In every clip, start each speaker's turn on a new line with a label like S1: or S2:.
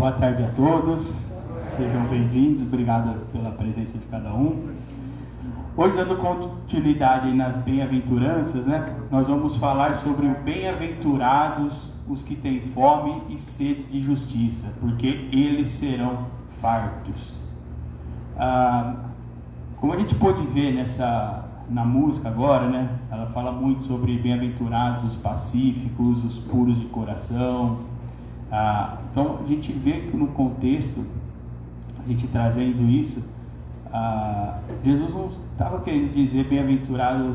S1: Boa tarde a todos, sejam bem-vindos, obrigado pela presença de cada um. Hoje, dando continuidade nas bem-aventuranças, né, nós vamos falar sobre o bem-aventurados os que têm fome e sede de justiça, porque eles serão fartos. Como a gente pôde ver na música agora, né, ela fala muito sobre bem-aventurados os pacíficos, os puros de coração. Então a gente vê que no contexto, a gente trazendo isso, Jesus não estava querendo dizer bem-aventurado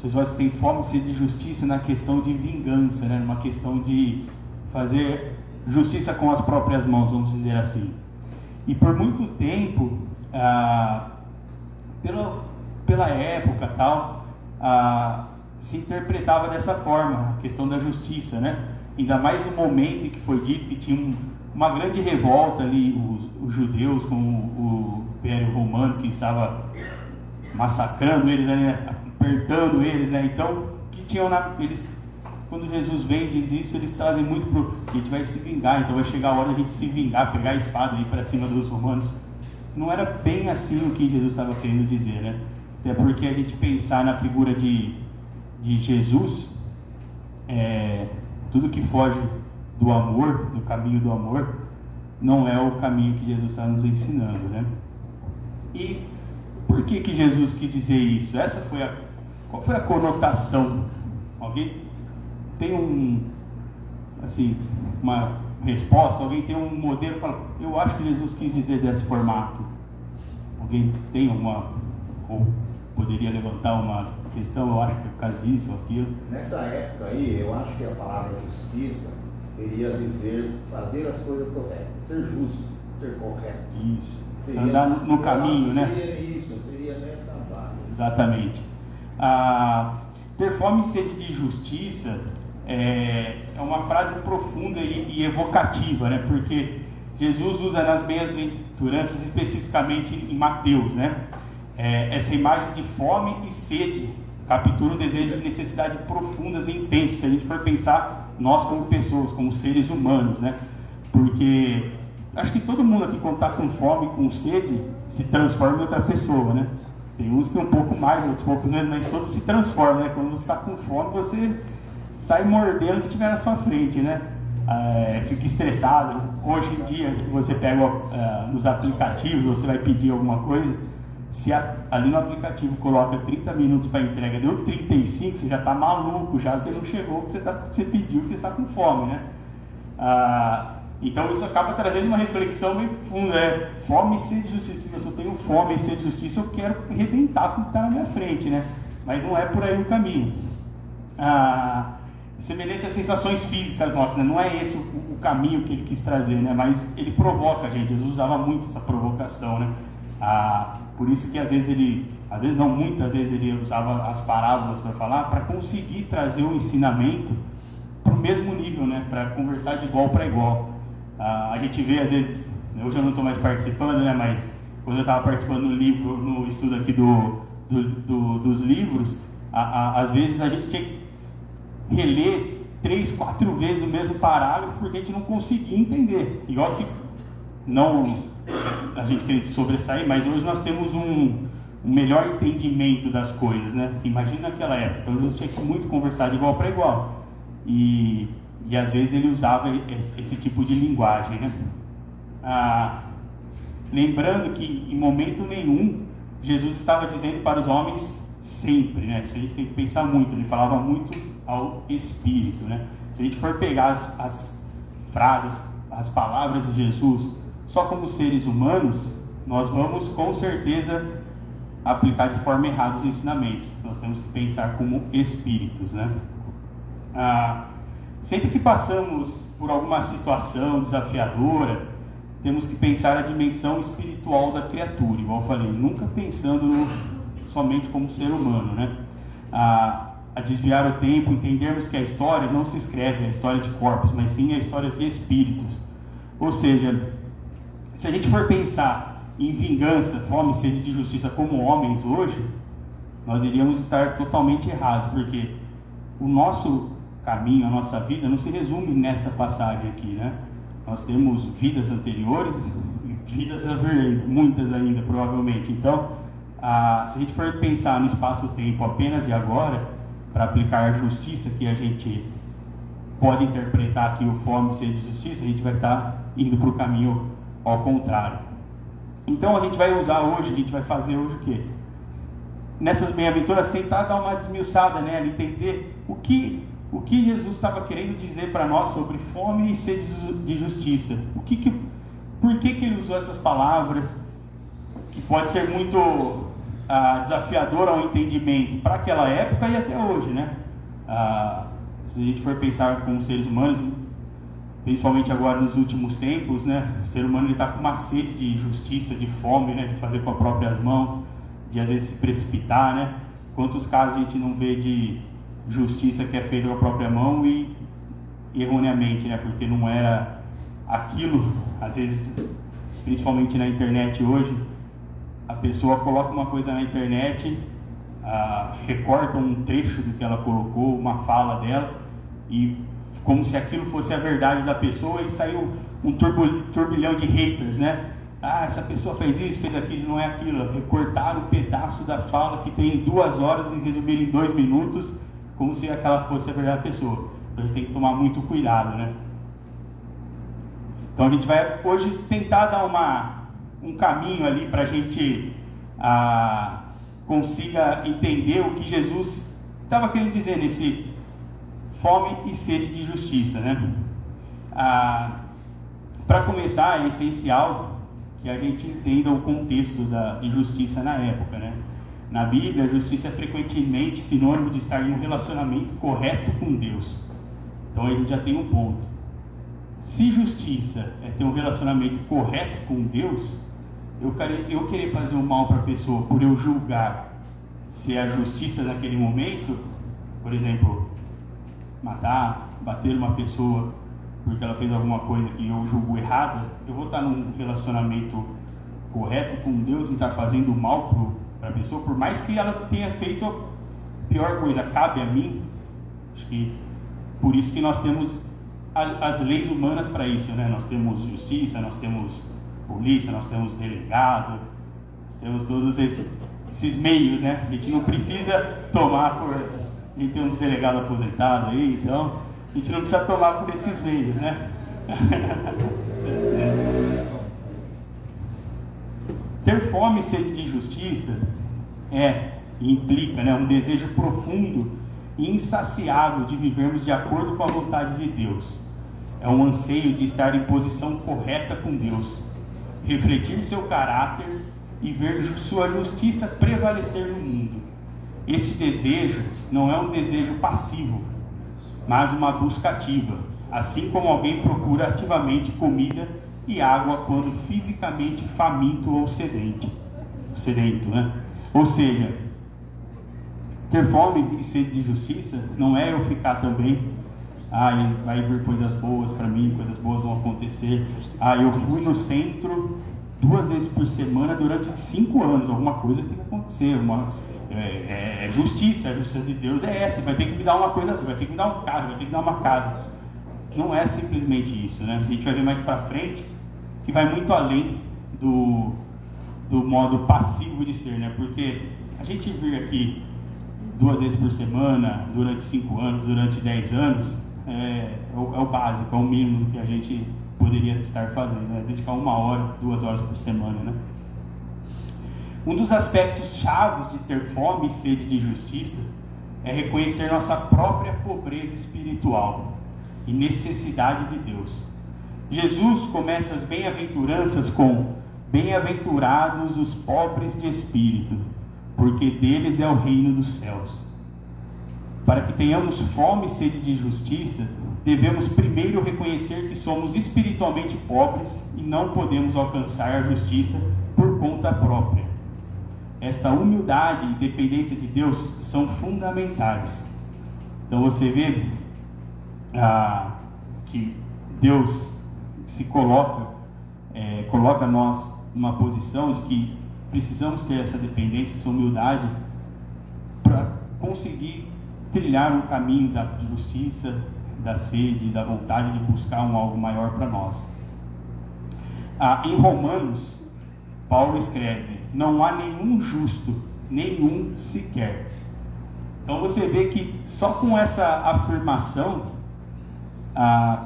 S1: vocês têm fome e sede de justiça na questão de vingança, né? Numa questão de fazer justiça com as próprias mãos, vamos dizer assim. E por muito tempo, pela época tal, se interpretava dessa forma a questão da justiça, né? Ainda mais no momento em que foi dito que tinha uma grande revolta ali, os judeus com o Império Romano, que estava massacrando eles, né? Apertando eles, né? Então, que tinham quando Jesus vem e diz isso, eles trazem muito a gente vai se vingar, então vai chegar a hora de a gente se vingar, pegar a espada e ir para cima dos romanos. Não era bem assim o que Jesus estava querendo dizer, né? Até porque a gente pensar na figura de Jesus, tudo que foge do amor, do caminho do amor, não é o caminho que Jesus está nos ensinando, né? E por que Jesus quis dizer isso? Qual foi a conotação? Alguém tem uma resposta? Alguém tem um modelo? Fala, eu acho que Jesus quis dizer desse formato. Alguém tem ou poderia levantar uma questão? Eu acho que é por causa disso ou aquilo.
S2: Nessa época aí, eu acho que a palavra justiça queria dizer fazer as coisas corretas, ser justo, ser correto.
S1: Isso. Andar no caminho, né?
S2: Seria nessa base.
S1: Exatamente. Ter fome e sede de justiça é uma frase profunda e evocativa, né? Porque Jesus usa nas bem-aventuranças, especificamente em Mateus, né? Essa imagem de fome e sede captura o desejo de necessidade profundas e intensas, se a gente for pensar nós como pessoas, como seres humanos, né? Porque acho que todo mundo aqui, quando está com fome, com sede, se transforma em outra pessoa, né? Tem uns que um pouco mais, outros pouco menos, mas todos se transformam, né? Quando você está com fome, você sai mordendo o que estiver na sua frente, né? Fica estressado. Hoje em dia, se você pega nos aplicativos, você vai pedir alguma coisa, se ali no aplicativo coloca 30 minutos para entrega, deu 35, você já está maluco, já que não chegou o que você pediu, porque você está com fome, né? Então isso acaba trazendo uma reflexão bem profunda, fome e sede de justiça. Se eu tenho fome e sede de justiça, eu quero arrebentar com o que está na minha frente, né? Mas não é por aí o caminho. Semelhante às sensações físicas nossas, né? Não é esse o caminho que ele quis trazer, né? Mas ele provoca a gente. Jesus usava muito essa provocação, né? Por isso que muitas vezes ele usava as parábolas para falar, para conseguir trazer o ensinamento para o mesmo nível, né? Para conversar de igual para igual. A gente vê, às vezes, eu já não estou mais participando, né? Mas quando eu estava participando no estudo aqui dos livros, às vezes a gente tinha que reler 3, 4 vezes o mesmo parágrafo, porque a gente não conseguia entender. Igual que não a gente queria sobressair, mas hoje nós temos um melhor entendimento das coisas, né? Imagina naquela época, então Jesus tinha que muito conversar de igual para igual. E às vezes ele usava esse tipo de linguagem, né? Lembrando que em momento nenhum Jesus estava dizendo para os homens sempre, né? Isso a gente tem que pensar muito. Ele falava muito ao Espírito, né? Se a gente for pegar as frases, as palavras de Jesus só como seres humanos, nós vamos com certeza aplicar de forma errada os ensinamentos. Nós temos que pensar como espíritos, né? Sempre que passamos por alguma situação desafiadora, temos que pensar a dimensão espiritual da criatura, igual eu falei, nunca pensando somente como ser humano, né? A desviar o tempo, entendermos que a história não se escreve a história de corpos, mas sim a história de espíritos. Ou seja, se a gente for pensar em vingança, fome e sede de justiça como homens hoje, nós iríamos estar totalmente errados, porque o nosso caminho, a nossa vida não se resume nessa passagem aqui, né? nós temos vidas anteriores, vidas a vir, muitas ainda, provavelmente. Então, se a gente for pensar no espaço-tempo apenas e agora, para aplicar a justiça que a gente pode interpretar aqui, o fome e sede de justiça, a gente vai estar indo para o caminho ao contrário. Então, a gente vai usar hoje, a gente vai fazer hoje o quê? Nessas bem-aventuras, tentar dar uma desmiuçada nela, entender o que Jesus estava querendo dizer para nós sobre fome e sede de justiça. Por que ele usou essas palavras, que pode ser muito desafiador ao entendimento para aquela época e até hoje, né? Se a gente for pensar como seres humanos, principalmente agora nos últimos tempos, né? O ser humano está com uma sede de justiça, de fome, né? De fazer com as próprias mãos, de às vezes se precipitar, né? Quantos casos a gente não vê de justiça que é feita com a própria mão e erroneamente, né? Porque não era aquilo. Às vezes, principalmente na internet hoje, a pessoa coloca uma coisa na internet, recorta um trecho do que ela colocou, uma fala dela, e como se aquilo fosse a verdade da pessoa, e saiu um turbilhão de haters, né? Essa pessoa fez isso, fez aquilo, não é aquilo. Recortaram um pedaço da fala que tem 2 horas e resumiram em 2 minutos, como se aquela fosse a verdade da pessoa. Então a gente tem que tomar muito cuidado, né? Então a gente vai hoje tentar dar um caminho ali para a gente consiga entender o que Jesus estava querendo dizer nesse fome e sede de justiça, né? Para começar, é essencial que a gente entenda o contexto de justiça na época, né? Na Bíblia, a justiça é frequentemente sinônimo de estar em um relacionamento correto com Deus. Então a gente já tem um ponto. Se justiça é ter um relacionamento correto com Deus, eu querer fazer um mal para a pessoa por eu julgar se é a justiça naquele momento, por exemplo, matar, bater uma pessoa porque ela fez alguma coisa que eu julgo errada, eu vou estar num relacionamento correto com Deus e estar fazendo mal para a pessoa, por mais que ela tenha feito a pior coisa. Cabe a mim? Acho que por isso que nós temos as leis humanas para isso, né? Nós temos justiça, nós temos polícia, nós temos delegado, nós temos todos esses meios, né? A gente não precisa tomar por... A gente tem uns delegados aposentados aí, então a gente não precisa tomar por esses meios, né? Ter fome e sede de justiça implica, né, um desejo profundo e insaciável de vivermos de acordo com a vontade de Deus. É um anseio de estar em posição correta com Deus, refletir seu caráter e ver sua justiça prevalecer no mundo. Esse desejo não é um desejo passivo, mas uma busca ativa, assim como alguém procura ativamente comida e água quando fisicamente faminto ou sedento, né? Ou seja, ter fome e sede de justiça não é eu ficar também, vai vir coisas boas para mim, coisas boas vão acontecer. Eu fui no centro 2 vezes por semana durante 5 anos, alguma coisa tem que acontecer, justiça, a justiça de Deus é essa, vai ter que me dar uma coisa, vai ter que me dar um carro, vai ter que me dar uma casa. Não é simplesmente isso, né? A gente vai ver mais para frente que vai muito além do modo passivo de ser, né? Porque a gente vir aqui 2 vezes por semana, durante 5 anos, durante 10 anos, é o básico, é o mínimo que a gente poderia estar fazendo, né? Dedicar 1 hora, 2 horas por semana, né? Um dos aspectos chaves de ter fome e sede de justiça é reconhecer nossa própria pobreza espiritual e necessidade de Deus. Jesus começa as bem-aventuranças com: bem-aventurados os pobres de espírito, porque deles é o reino dos céus. Para que tenhamos fome e sede de justiça, devemos primeiro reconhecer que somos espiritualmente pobres e não podemos alcançar a justiça por conta própria. Esta humildade e dependência de Deus são fundamentais. Então você vê que Deus se coloca nós numa posição de que precisamos ter essa dependência, essa humildade para conseguir trilhar um caminho da justiça, da sede, da vontade de buscar algo maior para nós. Em Romanos, Paulo escreve: não há nenhum justo, nenhum sequer. Então você vê que só com essa afirmação,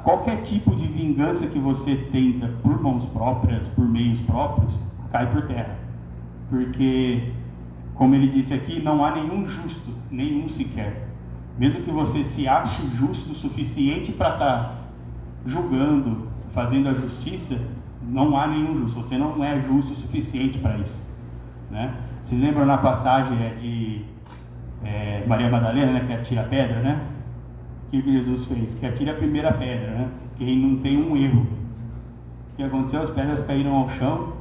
S1: qualquer tipo de vingança que você tenta por mãos próprias, por meios próprios, cai por terra. Porque, como ele disse aqui, não há nenhum justo, nenhum sequer. Mesmo que você se ache justo o suficiente para estar julgando, fazendo a justiça, não há nenhum justo. Você não é justo o suficiente para isso, né? Vocês lembram na passagem de Maria Madalena, né, que atira a pedra, né? O que Jesus fez? Que atira a primeira pedra, né? Quem não tem um erro. O que aconteceu? As pedras caíram ao chão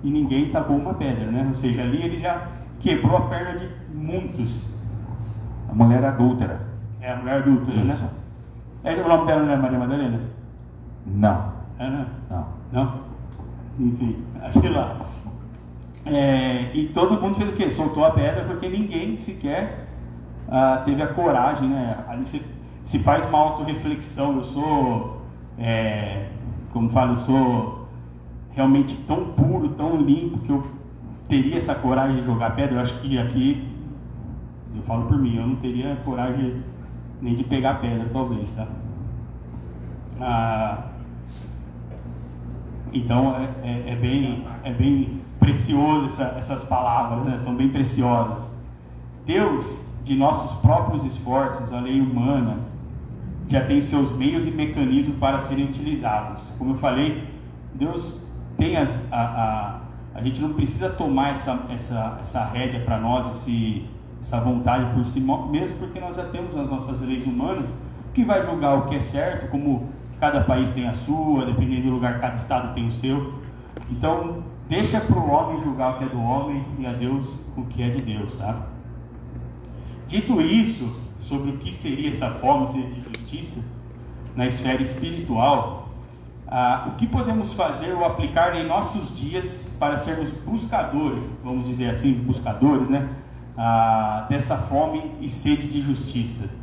S1: e ninguém tacou uma pedra, né? Ou seja, ali ele já quebrou a perna de muitos.
S3: A mulher adúltera.
S1: A mulher adúltera, né? O nome dela não é Maria Madalena?
S3: Não.
S1: Não? Não? Enfim, aquilo lá. E todo mundo fez o quê? Soltou a pedra, porque ninguém sequer teve a coragem, né? Ali se faz uma autorreflexão. Eu sou, como falo, eu sou realmente tão puro, tão limpo, que eu teria essa coragem de jogar pedra. Eu acho que aqui, eu falo por mim, eu não teria coragem nem de pegar pedra, talvez, tá? Então é bem precioso essas palavras, né? São bem preciosas. Deus, de nossos próprios esforços, a lei humana, já tem seus meios e mecanismos para serem utilizados. Como eu falei, Deus tem a gente não precisa tomar essa rédea para nós, essa vontade por si mesmo, porque nós já temos as nossas leis humanas, que vai julgar o que é certo, como cada país tem a sua, dependendo do lugar, cada estado tem o seu. Então, deixa para o homem julgar o que é do homem e a Deus o que é de Deus, tá? Dito isso, sobre o que seria essa forma de justiça na esfera espiritual, o que podemos fazer ou aplicar em nossos dias para sermos buscadores, vamos dizer assim, buscadores, né? Dessa fome e sede de justiça.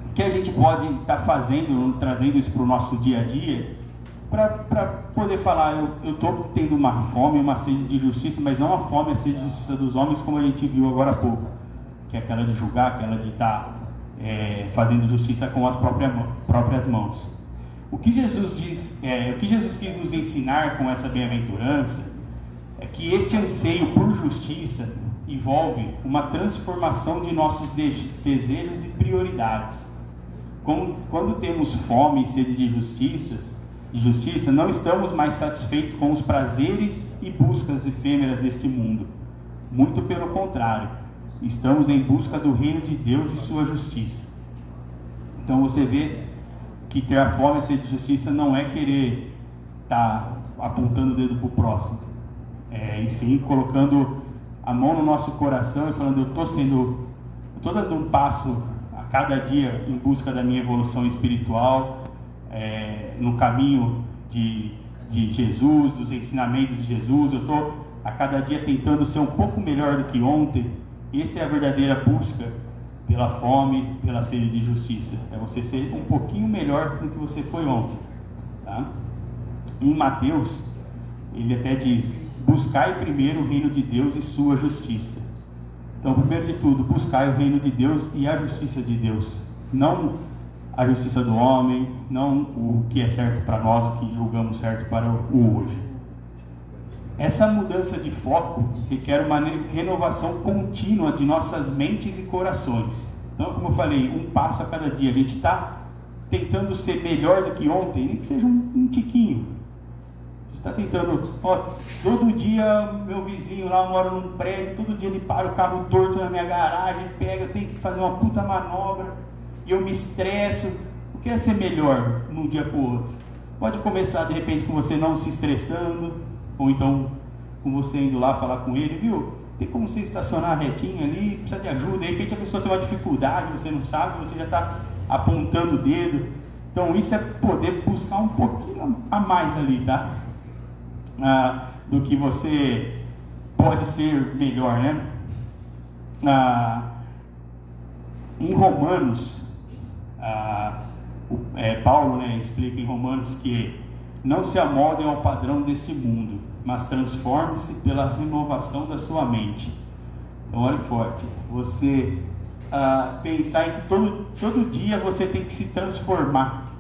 S1: O que a gente pode estar fazendo, trazendo isso para o nosso dia a dia, para poder falar: eu estou tendo uma fome, uma sede de justiça, mas não a fome e a sede de justiça dos homens, como a gente viu agora há pouco, que é aquela de julgar, aquela de estar fazendo justiça com as próprias mãos. O que Jesus quis nos ensinar com essa bem-aventurança é que esse anseio por justiça envolve uma transformação de nossos desejos e prioridades. Quando temos fome e sede de justiça, não estamos mais satisfeitos com os prazeres e buscas efêmeras deste mundo. Muito pelo contrário, estamos em busca do reino de Deus e sua justiça. Então você vê que ter a fome e sede de justiça não é querer estar apontando o dedo para o próximo, e sim colocando a mão no nosso coração e falando: eu estou dando um passo a cada dia em busca da minha evolução espiritual, no caminho de Jesus, dos ensinamentos de Jesus. Eu estou a cada dia tentando ser um pouco melhor do que ontem. Essa é a verdadeira busca pela fome, pela sede de justiça. É você ser um pouquinho melhor do que você foi ontem, tá? Em Mateus, ele até diz: buscai primeiro o reino de Deus e sua justiça. Então, primeiro de tudo, buscai o reino de Deus e a justiça de Deus. Não a justiça do homem, não o que é certo para nós, o que julgamos certo para o hoje. Essa mudança de foco requer uma renovação contínua de nossas mentes e corações. Então, como eu falei, um passo a cada dia. A gente está tentando ser melhor do que ontem, nem que seja um tiquinho. Está tentando, todo dia meu vizinho lá mora num prédio, todo dia ele para o carro torto na minha garagem, pega, eu tenho que fazer uma puta manobra, e eu me estresso. O que é ser melhor num dia para o outro? Pode começar de repente com você não se estressando, ou então com você indo lá falar com ele: viu, tem como você estacionar retinho ali, precisa de ajuda. De repente a pessoa tem uma dificuldade, você não sabe, você já está apontando o dedo. Então isso é poder buscar um pouquinho a mais ali, tá? Do que você pode ser melhor, né? Em Romanos, Paulo, né, explica em Romanos que não se amoldem ao padrão desse mundo, mas transforme-se pela renovação da sua mente. Então olhe forte, você pensar em que todo dia você tem que se transformar.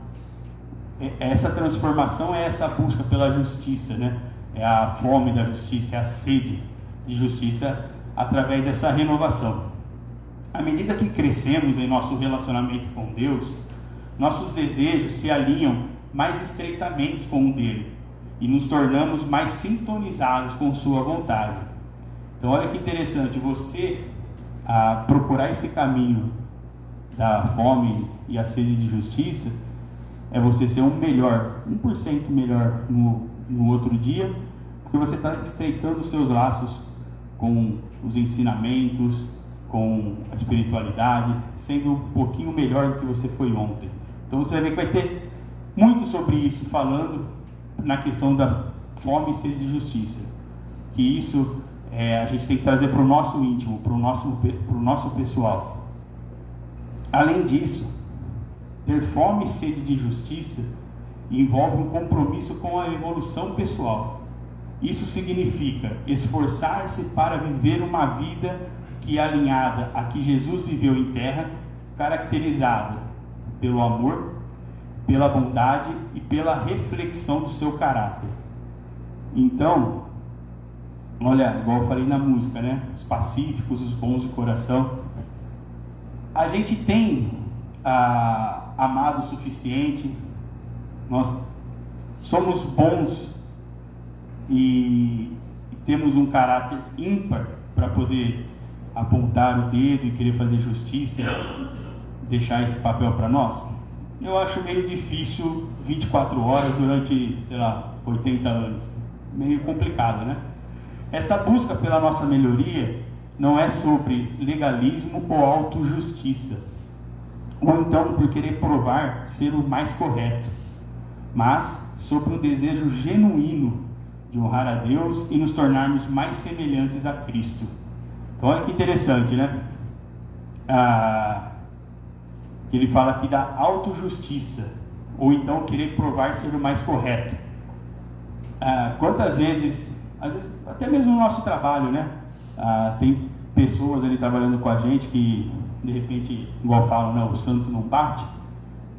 S1: Essa transformação é essa busca pela justiça, né? É a fome da justiça, é a sede de justiça através dessa renovação. À medida que crescemos em nosso relacionamento com Deus, nossos desejos se alinham mais estreitamente com o dele e nos tornamos mais sintonizados com sua vontade. Então olha que interessante, você procurar esse caminho da fome e a sede de justiça é você ser um melhor, 1% melhor no outro dia, porque você está estreitando os seus laços com os ensinamentos, com a espiritualidade, sendo um pouquinho melhor do que você foi ontem. Então você vai ver que vai ter muito sobre isso, falando na questão da fome e sede de justiça, que isso a gente tem que trazer para o nosso íntimo, para o nosso pessoal. Além disso, ter fome e sede de justiça envolve um compromisso com a evolução pessoal. Isso significa esforçar-se para viver uma vida que é alinhada a que Jesus viveu em terra, caracterizada pelo amor, pela bondade e pela reflexão do seu caráter. Então, olha, igual eu falei na música, né? Os pacíficos, os bons de coração. A gente tem amado o suficiente, nós somos bons e temos um caráter ímpar para poder apontar o dedo e querer fazer justiça, deixar esse papel para nós. Eu acho meio difícil 24 horas durante, 80 anos. Meio complicado, né? Essa busca pela nossa melhoria não é sobre legalismo ou autojustiça, ou então por querer provar ser o mais correto, mas sobre um desejo genuíno de honrar a Deus e nos tornarmos mais semelhantes a Cristo. Então olha que interessante, né? Que ele fala aqui da autojustiça, ou então querer provar ser o mais correto. Quantas vezes, até mesmo no nosso trabalho, né? Tem pessoas ali trabalhando com a gente que, de repente, igual falam, né? O santo não bate,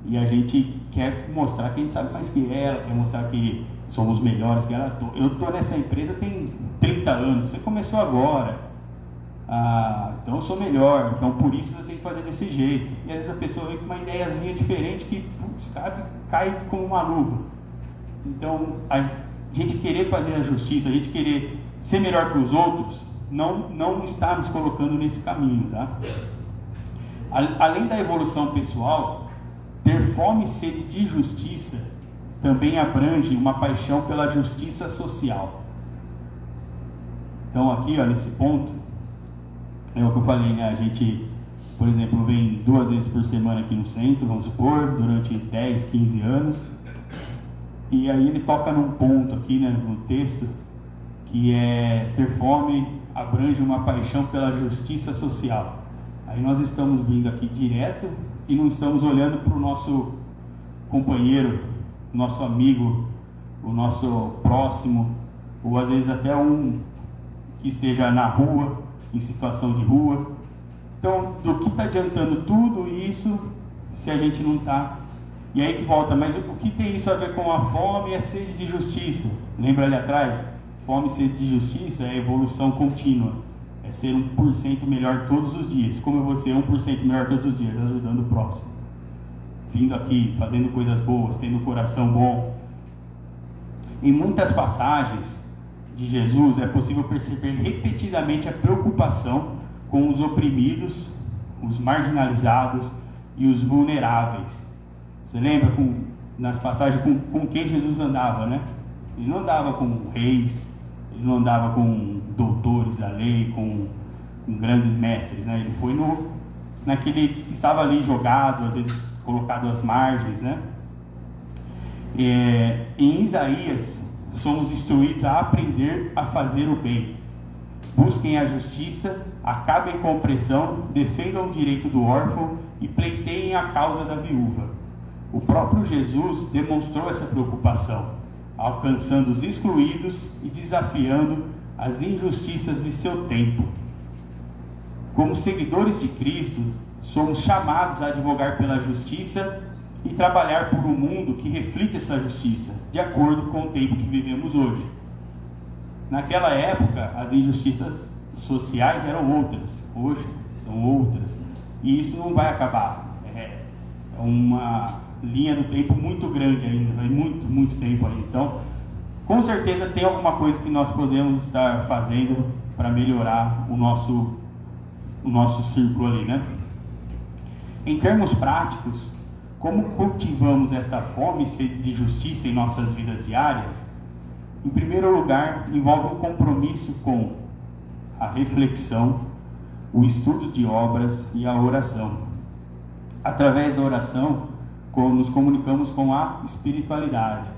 S1: e a gente quer mostrar que a gente sabe mais que ela, quer mostrar que somos melhores que ela. Eu estou nessa empresa tem 30 anos, você começou agora. Então eu sou melhor, então por isso eu tenho que fazer desse jeito. E às vezes a pessoa vem com uma ideiazinha diferente que cai como uma luva. Então a gente querer fazer a justiça, a gente querer ser melhor que os outros, não está nos colocando nesse caminho, tá? Além da evolução pessoal, ter fome e sede de justiça também abrange uma paixão pela justiça social. Então aqui, ó, nesse ponto, é o que eu falei, né? A gente, por exemplo, vem 2 vezes por semana aqui no centro, vamos supor, durante 10, 15 anos. E aí ele toca num ponto aqui, né, no texto, que é ter fome abrange uma paixão pela justiça social. Aí nós estamos vindo aqui direto e não estamos olhando para o nosso companheiro, nosso amigo, o nosso próximo, ou às vezes até um que esteja na rua, em situação de rua. Então, do que está adiantando tudo isso se a gente não está? E aí que volta, mas o que tem isso a ver com a fome e a sede de justiça? Lembra ali atrás? Fome e sede de justiça é evolução contínua, é ser 1% melhor todos os dias. Como eu vou ser 1% melhor todos os dias? Ajudando o próximo, vindo aqui, fazendo coisas boas, tendo um coração bom. Em muitas passagens de Jesus é possível perceber repetidamente a preocupação com os oprimidos, os marginalizados e os vulneráveis. Você lembra nas passagens com quem Jesus andava, né? Ele não andava com reis, ele não andava com doutores da lei, com grandes mestres, né? Ele foi naquele que estava ali jogado, às vezes colocado às margens, né? Em Isaías somos instruídos a aprender a fazer o bem. Busquem a justiça, acabem com a opressão, defendam o direito do órfão e pleiteiem a causa da viúva. O próprio Jesus demonstrou essa preocupação. alcançando os excluídos e desafiando as injustiças de seu tempo. Como seguidores de Cristo, somos chamados a advogar pela justiça e trabalhar por um mundo que reflita essa justiça, de acordo com o tempo que vivemos hoje. Naquela época, as injustiças sociais eram outras, hoje são outras, e isso não vai acabar. É uma linha do tempo muito grande ainda, vai muito tempo ainda. Então, com certeza tem alguma coisa que nós podemos estar fazendo para melhorar o nosso círculo ali, né? Em termos práticos, como cultivamos esta fome e sede de justiça em nossas vidas diárias? Em primeiro lugar, envolve um compromisso com a reflexão, o estudo de obras e a oração. Através da oração, nos comunicamos com a espiritualidade,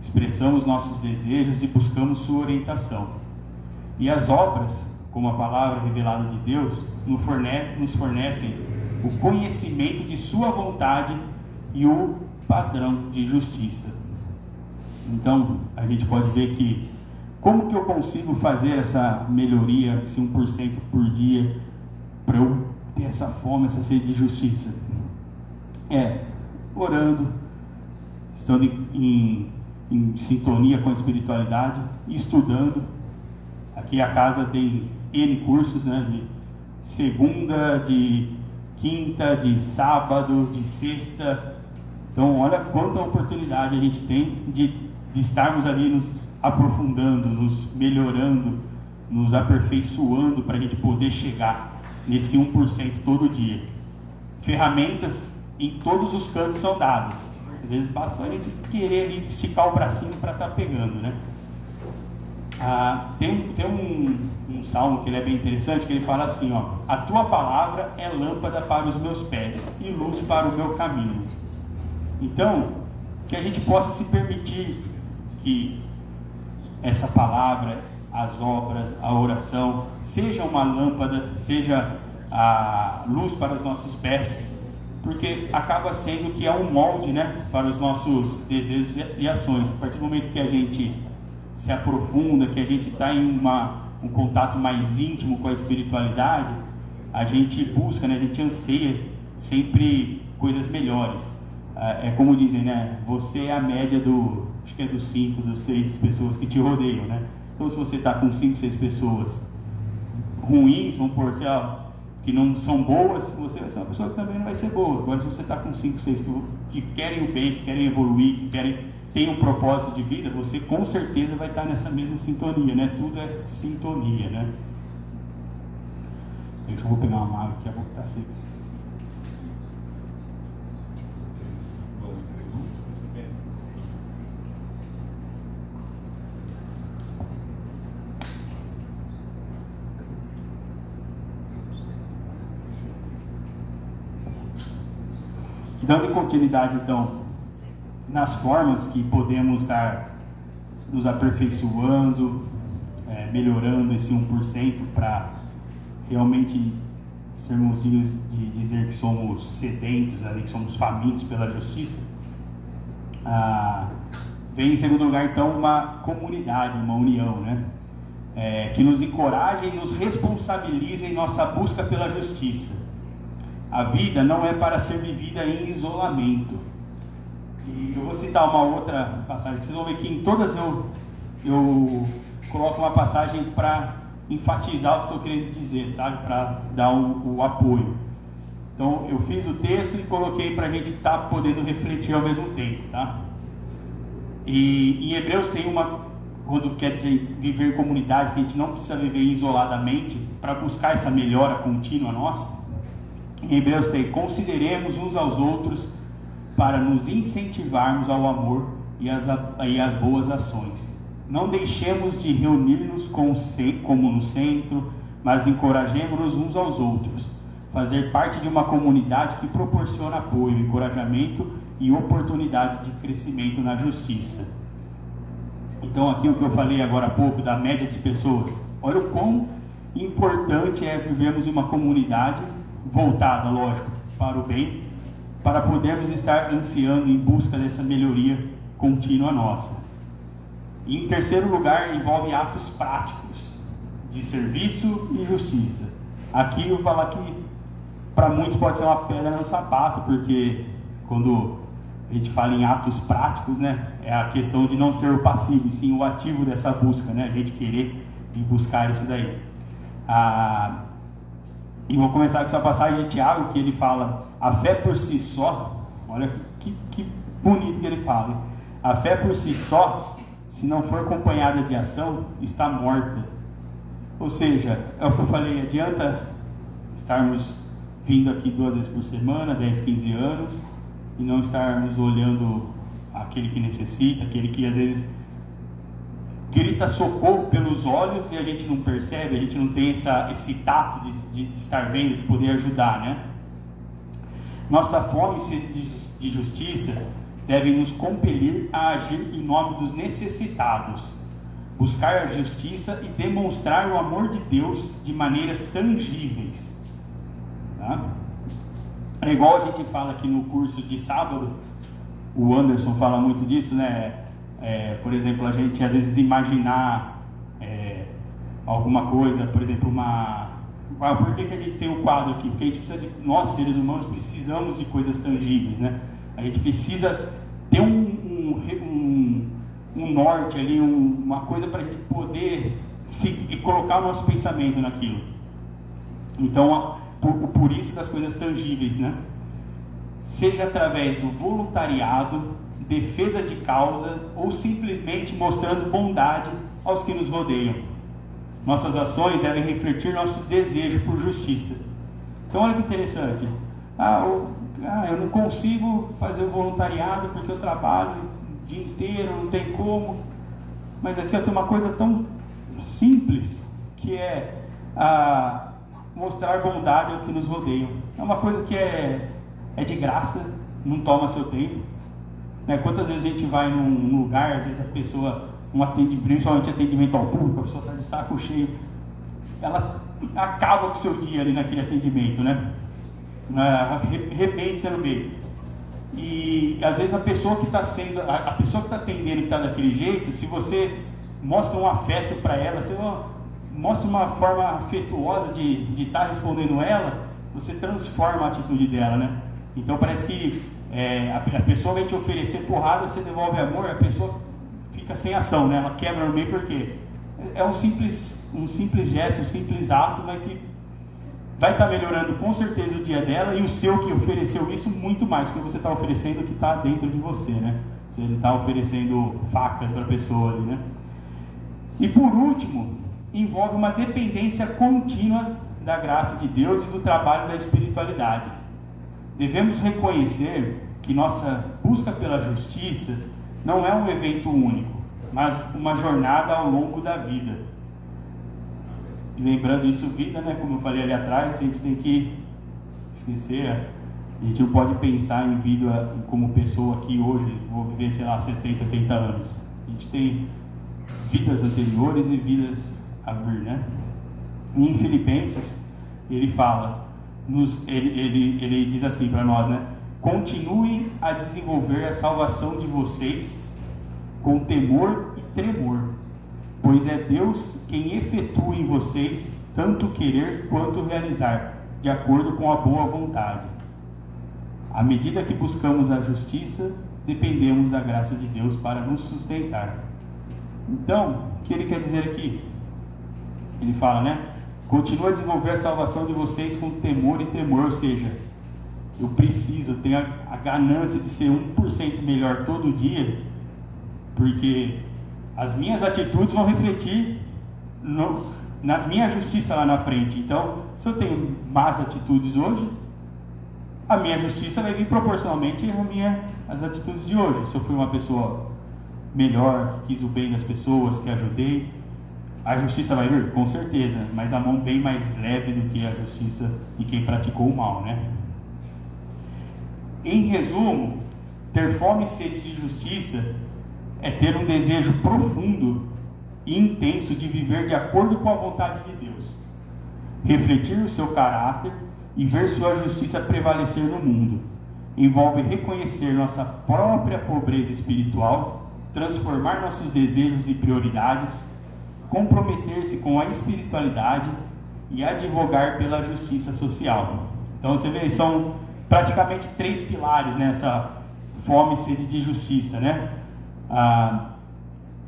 S1: expressamos nossos desejos e buscamos sua orientação. E as obras, como a palavra revelada de Deus, nos fornecem o conhecimento de sua vontade e o padrão de justiça. Então, a gente pode ver que como que eu consigo fazer essa melhoria, esse 1% por dia, para eu ter essa fome, essa sede de justiça? Orando, estando em sintonia com a espiritualidade, estudando. Aqui a casa tem N cursos, né, de segunda, de quinta, de sábado, de sexta. Então, olha quanta oportunidade a gente tem de estarmos ali nos aprofundando, nos melhorando, nos aperfeiçoando para a gente poder chegar nesse 1% todo dia. Ferramentas em todos os cantos são dadas. Às vezes basta a gente querer ali esticar o bracinho para estar pegando, né? Tem um salmo que ele é bem interessante, que ele fala assim, ó: a tua palavra é lâmpada para os meus pés e luz para o meu caminho. Então, que a gente possa se permitir que essa palavra, as obras, a oração, seja uma lâmpada, seja a luz para os nossos pés, porque acaba sendo que é um molde, né, para os nossos desejos e ações. A partir do momento que a gente se aprofunda, que a gente está em um contato mais íntimo com a espiritualidade, a gente busca, né, a gente anseia sempre coisas melhores. É como dizem, né, você é a média acho que é dos 5, dos 6 pessoas que te rodeiam, né? Então, se você está com 5, 6 pessoas ruins, vamos por sei lá, que não são boas, você vai ser uma pessoa que também não vai ser boa. Agora, se você está com 5, 6 que querem o bem, que querem evoluir, que têm um propósito de vida, você com certeza vai estar nessa mesma sintonia, né? Tudo é sintonia, né? Eu só vou pegar uma água que a boca está seca. Dando continuidade, então, nas formas que podemos estar nos aperfeiçoando, melhorando esse 1% para realmente sermos dignos de dizer que somos sedentos, ali, que somos famintos pela justiça. Vem em segundo lugar, então, uma comunidade, uma união, né? Que nos encoraje e nos responsabilize em nossa busca pela justiça. A vida não é para ser vivida em isolamento. E eu vou citar uma outra passagem, vocês vão ver que em todas eu coloco uma passagem para enfatizar o que estou querendo dizer, sabe? Para dar o apoio. Então, eu fiz o texto e coloquei para a gente estar podendo refletir ao mesmo tempo, tá? E em Hebreus tem quando quer dizer viver em comunidade, que a gente não precisa viver isoladamente para buscar essa melhora contínua nossa. Em Hebreus tem: consideremos uns aos outros para nos incentivarmos ao amor e às boas ações. Não deixemos de reunir-nos como no centro, mas encorajemos-nos uns aos outros. Fazer parte de uma comunidade que proporciona apoio, encorajamento e oportunidades de crescimento na justiça. Então, aqui o que eu falei agora há pouco da média de pessoas, olha o quão importante é vivermos em uma comunidade voltada, lógico, para o bem, para podermos estar ansiando em busca dessa melhoria contínua nossa. E em terceiro lugar, envolve atos práticos de serviço e justiça. Aqui eu vou falar que para muitos pode ser uma pedra no sapato, porque quando a gente fala em atos práticos, né, é a questão de não ser o passivo, e sim o ativo dessa busca, né, a gente querer e buscar isso daí. E vou começar com essa passagem de Tiago, que ele fala: a fé por si só, olha que bonito que ele fala, hein? A fé por si só, se não for acompanhada de ação, está morta. Ou seja, é o que eu falei, adianta estarmos vindo aqui 2 vezes por semana, 10, 15 anos, e não estarmos olhando aquele que necessita, aquele que às vezes grita socorro pelos olhos e a gente não percebe, a gente não tem esse tato de estar vendo, de poder ajudar, né? Nossa fome e sede de justiça deve nos compelir a agir em nome dos necessitados, buscar a justiça e demonstrar o amor de Deus de maneiras tangíveis, tá? É igual a gente fala aqui no curso de sábado, o Anderson fala muito disso, né? Por exemplo, a gente às vezes imaginar alguma coisa, por exemplo, por que a gente tem um quadro aqui? Porque a gente precisa nós seres humanos precisamos de coisas tangíveis, né? A gente precisa ter um norte ali, uma coisa para a gente poder colocar o nosso pensamento naquilo. Então, por isso das coisas tangíveis, né? Seja através do voluntariado, defesa de causa ou simplesmente mostrando bondade aos que nos rodeiam. Nossas ações devem refletir nosso desejo por justiça. Então olha que interessante. Eu não consigo fazer o voluntariado porque eu trabalho o dia inteiro, não tem como. Mas aqui eu tenho uma coisa tão simples, que é mostrar bondade aos que nos rodeiam. É uma coisa que é de graça, não toma seu tempo. Quantas vezes a gente vai num lugar, às vezes a pessoa, principalmente atendimento ao público, a pessoa está de saco cheio, ela acaba com o seu dia ali naquele atendimento, né? Arrebente você no meio. E às vezes a pessoa que está atendendo, que está daquele jeito, se você mostra um afeto para ela, você mostra uma forma afetuosa de estar respondendo ela, você transforma a atitude dela, né? Então parece que a pessoa vai te oferecer porrada, você devolve amor, a pessoa fica sem ação, né? Ela quebra no meio porque é um simples gesto, um simples ato, né, que vai estar melhorando com certeza o dia dela, e o seu que ofereceu isso muito mais, porque você está oferecendo o que está dentro de você, né? Você está oferecendo facas para a pessoa ali, né? E por último, envolve uma dependência contínua da graça de Deus e do trabalho da espiritualidade. Devemos reconhecer que nossa busca pela justiça não é um evento único, mas uma jornada ao longo da vida. Lembrando isso, vida, né? Como eu falei ali atrás, a gente tem que esquecer, a gente não pode pensar em vida como pessoa aqui hoje, vou viver, 70, 80 anos. A gente tem vidas anteriores e vidas a vir, né? E em Filipenses, ele fala, ele diz assim para nós, né? Continuem a desenvolver a salvação de vocês com temor e tremor, pois é Deus quem efetua em vocês tanto querer quanto realizar, de acordo com a boa vontade. À medida que buscamos a justiça, dependemos da graça de Deus para nos sustentar. Então, o que ele quer dizer aqui? Ele fala, né? Continua a desenvolver a salvação de vocês com temor e tremor, ou seja, eu tenho a ganância de ser 1% melhor todo dia, porque as minhas atitudes vão refletir na minha justiça lá na frente. Então, se eu tenho más atitudes hoje, a minha justiça vai vir proporcionalmente às atitudes de hoje. Se eu fui uma pessoa melhor, que quis o bem das pessoas, que ajudei, a justiça vai vir? Com certeza, mas a mão bem mais leve do que a justiça de quem praticou o mal, né? Em resumo, ter fome e sede de justiça é ter um desejo profundo e intenso de viver de acordo com a vontade de Deus, refletir o seu caráter e ver sua justiça prevalecer no mundo. Envolve reconhecer nossa própria pobreza espiritual, transformar nossos desejos e prioridades, comprometer-se com a espiritualidade e advogar pela justiça social. Então você vê, são praticamente 3 pilares nessa fome e sede de justiça, né?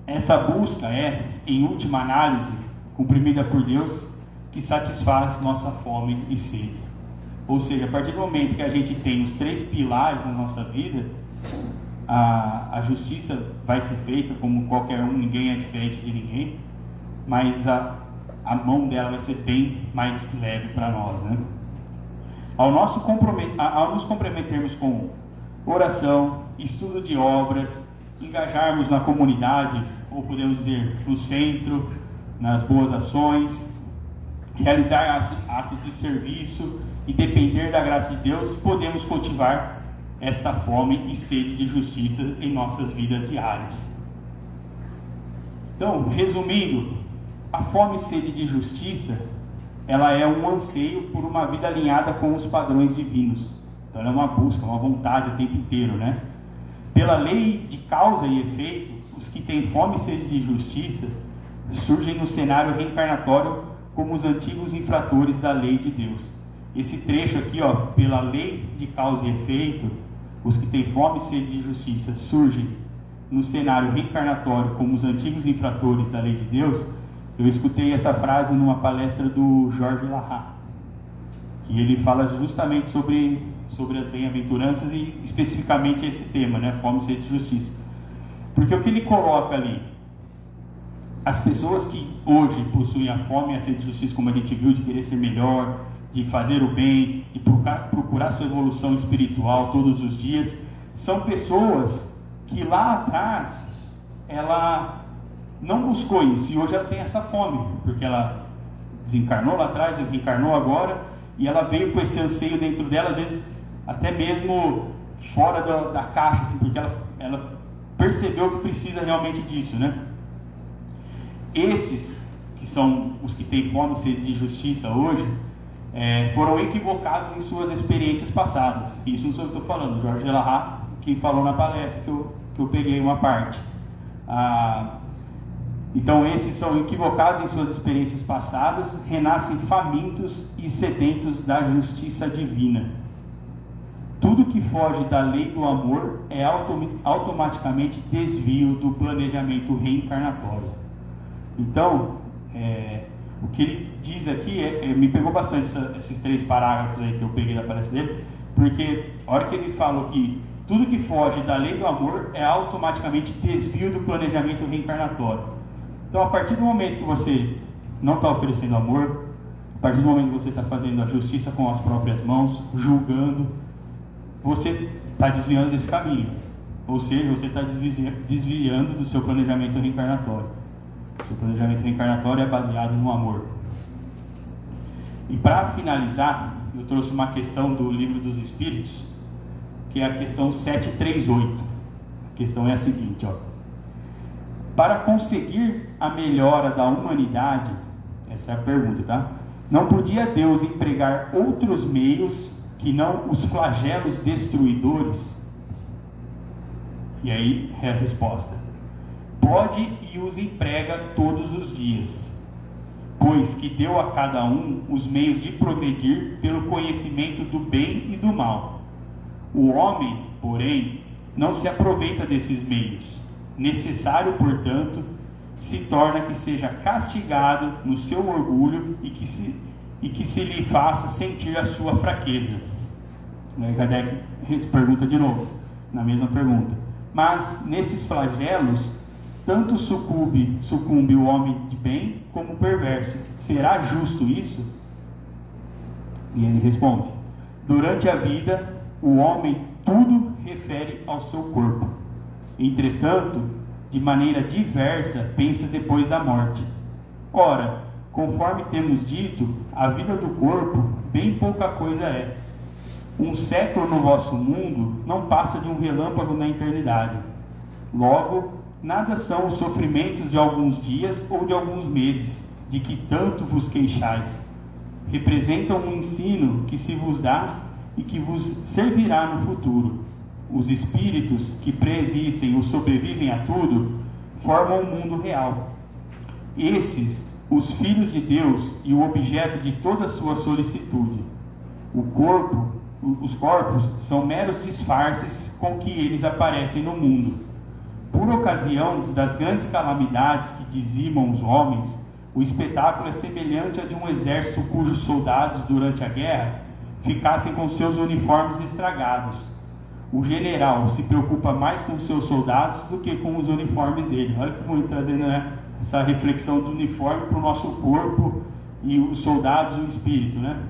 S1: Essa busca é, em última análise, cumprimida por Deus, que satisfaz nossa fome e sede. Ou seja, a partir do momento que a gente tem os 3 pilares na nossa vida, a justiça vai ser feita como qualquer um, ninguém é diferente de ninguém, mas a mão dela vai ser bem mais leve para nós, né? Ao nos comprometermos com oração, estudo de obras, engajarmos na comunidade, ou podemos dizer no centro, nas boas ações, realizar atos de serviço e depender da graça de Deus, podemos cultivar esta fome e sede de justiça em nossas vidas diárias. Então, resumindo, a fome e sede de justiça, ela é um anseio por uma vida alinhada com os padrões divinos. Então ela é uma busca, uma vontade o tempo inteiro, né? Pela lei de causa e efeito, os que têm fome e sede de justiça surgem no cenário reencarnatório como os antigos infratores da lei de Deus. Esse trecho aqui, ó, pela lei de causa e efeito, os que têm fome e sede de justiça surgem no cenário reencarnatório como os antigos infratores da lei de Deus. Eu escutei essa frase numa palestra do Jorge Lahá, que ele fala justamente sobre as bem-aventuranças e especificamente esse tema, né, fome e sede de justiça. Porque o que ele coloca ali, as pessoas que hoje possuem a fome e a sede de justiça, como a gente viu, de querer ser melhor, de fazer o bem, de procurar sua evolução espiritual todos os dias, são pessoas que lá atrás ela não buscou isso, e hoje ela tem essa fome, porque ela desencarnou lá atrás, reencarnou agora, e ela veio com esse anseio dentro dela, às vezes até mesmo fora da caixa, assim, porque ela percebeu que precisa realmente disso, né? Esses, que são os que têm fome e sede de justiça hoje, foram equivocados em suas experiências passadas. Isso não sou eu que estou falando, Jorge Lahá, que falou na palestra que eu peguei uma parte. Então esses são equivocados em suas experiências passadas, renascem famintos e sedentos da justiça divina. Tudo que foge da lei do amor é automaticamente desvio do planejamento reencarnatório. Então, o que ele diz aqui, me pegou bastante esses 3 parágrafos aí que eu peguei da palestra dele, porque a hora que ele falou que tudo que foge da lei do amor é automaticamente desvio do planejamento reencarnatório. Então, a partir do momento que você não está oferecendo amor, a partir do momento que você está fazendo a justiça com as próprias mãos, julgando, você está desviando desse caminho. Ou seja, você está desviando do seu planejamento reencarnatório. O seu planejamento reencarnatório é baseado no amor. E para finalizar, eu trouxe uma questão do Livro dos Espíritos, que é a questão 738. A questão é a seguinte, ó. Para conseguir a melhora da humanidade, essa é a pergunta, tá? Não podia Deus empregar outros meios que não os flagelos destruidores? E aí é a resposta: pode e os emprega todos os dias, pois que deu a cada um os meios de progredir pelo conhecimento do bem e do mal. O homem, porém, não se aproveita desses meios. Necessário, portanto, se torna que seja castigado no seu orgulho e que se lhe faça sentir a sua fraqueza. Kardec pergunta de novo, na mesma pergunta. Mas nesses flagelos, tanto sucumbe o homem de bem como o perverso. Será justo isso? E ele responde: durante a vida, o homem tudo refere ao seu corpo. Entretanto, de maneira diversa, pensa depois da morte. Ora, conforme temos dito, a vida do corpo bem pouca coisa é. Um século no vosso mundo não passa de um relâmpago na eternidade. Logo, nada são os sofrimentos de alguns dias ou de alguns meses, de que tanto vos queixais. Representam um ensino que se vos dá e que vos servirá no futuro. os espíritos que preexistem ou sobrevivem a tudo, formam o mundo real. Esses, os filhos de Deus e o objeto de toda a sua solicitude. Os corpos são meros disfarces com que eles aparecem no mundo. Por ocasião das grandes calamidades que dizimam os homens, o espetáculo é semelhante a de um exército cujos soldados, durante a guerra, ficassem com seus uniformes estragados. O general se preocupa mais com seus soldados do que com os uniformes dele. Olha que bonito, trazendo, né, essa reflexão do uniforme para o nosso corpo e os soldados, o espírito, né?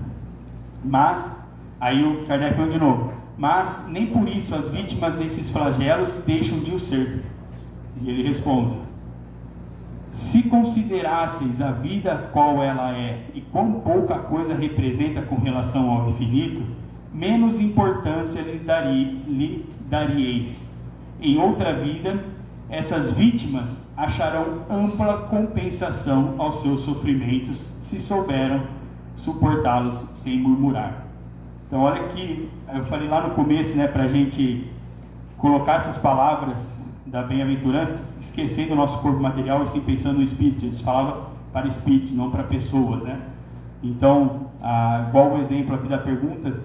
S1: Mas, aí o Kardec falou de novo, mas nem por isso as vítimas desses flagelos deixam de o ser. E ele responde: se considerasseis a vida qual ela é e quão pouca coisa representa com relação ao infinito, menos importância lhe daríeis. Em outra vida, essas vítimas acharão ampla compensação aos seus sofrimentos, se souberam suportá-los sem murmurar. Então olha que eu falei lá no começo, né, para a gente colocar essas palavras da bem-aventurança, esquecendo o nosso corpo material e sim pensando no espírito. Jesus falava para espíritos, não para pessoas, né? Então, igual o exemplo aqui da pergunta,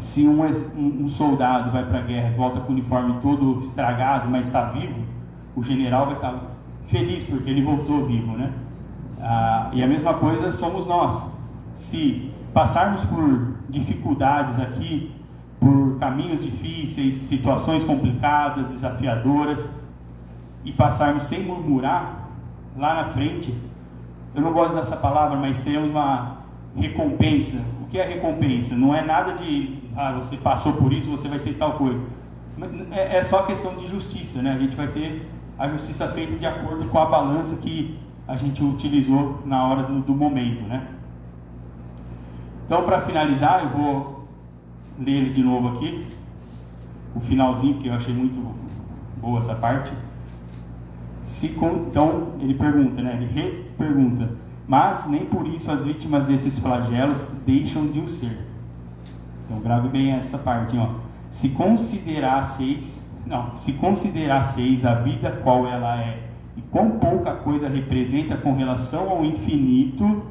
S1: se um soldado vai para a guerra e volta com o uniforme todo estragado, mas está vivo, o general vai estar feliz porque ele voltou vivo, né? E a mesma coisa somos nós. Se passarmos por dificuldades aqui, por caminhos difíceis, situações complicadas, desafiadoras, e passarmos sem murmurar, lá na frente, eu não gosto dessa palavra, mas teremos uma recompensa. O que é recompensa? Não é nada de, você passou por isso, você vai ter tal coisa. É só questão de justiça, né? A gente vai ter a justiça feita de acordo com a balança que a gente utilizou na hora do momento, né? Então, para finalizar, eu vou ler ele de novo aqui, o finalzinho, que eu achei muito boa essa parte. Então, ele pergunta, né? Ele repergunta: mas nem por isso as vítimas desses flagelos deixam de o ser. Então, grave bem essa parte, ó. Se considerasseis a vida qual ela é e quão pouca coisa representa com relação ao infinito,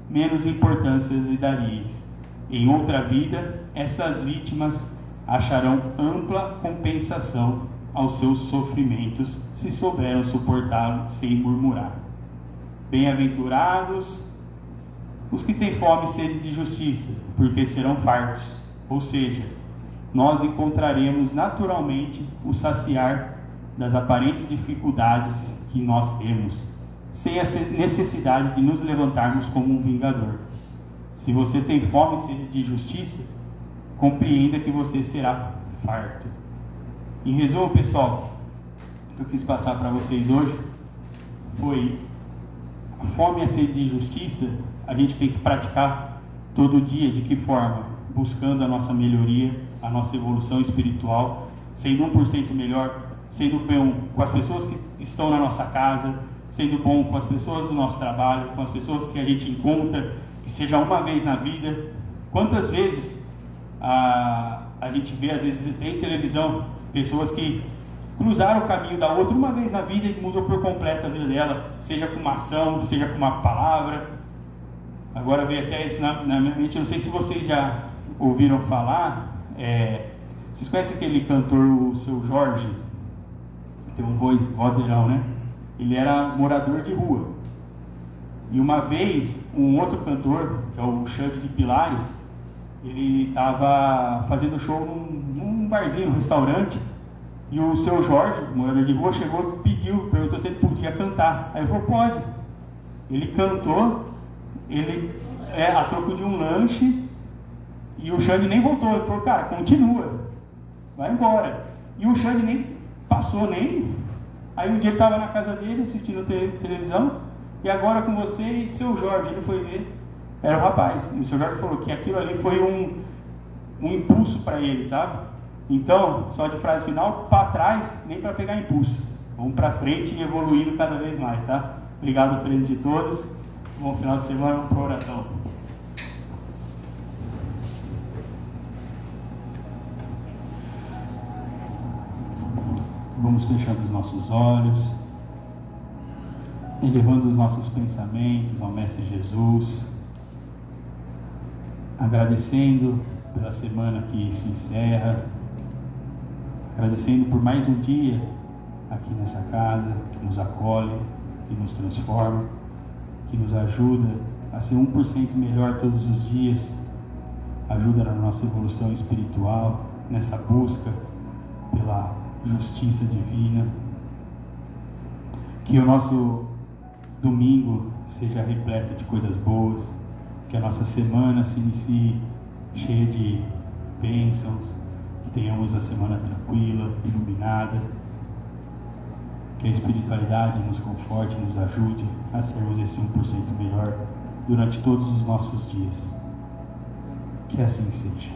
S1: menos importância lhe daríeis. Em outra vida, essas vítimas acharão ampla compensação aos seus sofrimentos, se souberam suportá-lo sem murmurar. Bem-aventurados os que têm fome e sede de justiça, porque serão fartos. Ou seja, nós encontraremos naturalmente o saciar das aparentes dificuldades que nós temos, sem a necessidade de nos levantarmos como um vingador. Se você tem fome e sede de justiça, compreenda que você será farto. Em resumo, pessoal, o que eu quis passar para vocês hoje foi: a fome e a sede de justiça a gente tem que praticar todo dia. De que forma? Buscando a nossa melhoria, a nossa evolução espiritual, sendo 1% melhor, sendo bom com as pessoas que estão na nossa casa, sendo bom com as pessoas do nosso trabalho, com as pessoas que a gente encontra, que seja uma vez na vida. Quantas vezes a gente vê, às vezes tem televisão, pessoas que cruzaram o caminho da outra uma vez na vida e mudou por completo a vida dela, seja com uma ação, seja com uma palavra. Agora veio até isso na minha mente, eu não sei se vocês já ouviram falar, vocês conhecem aquele cantor, o Seu Jorge? Tem um vozeirão, né? Ele era morador de rua. E uma vez, um outro cantor, que é o Xande de Pilares, ele estava fazendo show num barzinho, num restaurante, e o Seu Jorge, morador de rua, chegou e perguntou se ele podia cantar. Aí ele falou: pode. Ele cantou, a troco de um lanche, e o Xande nem voltou. Ele falou: cara, continua, vai embora. E o Xande nem passou, nem... Aí um dia ele estava na casa dele assistindo televisão, e agora com você e Seu Jorge. Ele foi ver, era o rapaz. E o Seu Jorge falou que aquilo ali foi um impulso para ele, sabe? Então, só de frase final, para trás, nem para pegar impulso. Vamos para frente e evoluindo cada vez mais, tá? Obrigado a presença de todos. Bom final de semana, vamos para a oração. Vamos fechando os nossos olhos, elevando os nossos pensamentos ao Mestre Jesus, agradecendo pela semana que se encerra, agradecendo por mais um dia aqui nessa casa, que nos acolhe, que nos transforma, que nos ajuda a ser 1% melhor todos os dias, ajuda na nossa evolução espiritual, nessa busca pela justiça divina. Que o nosso domingo seja repleto de coisas boas, que a nossa semana se inicie cheia de bênçãos, que tenhamos a semana tranquila, iluminada, que a espiritualidade nos conforte, nos ajude a sermos esse 1% melhor durante todos os nossos dias. Que assim seja.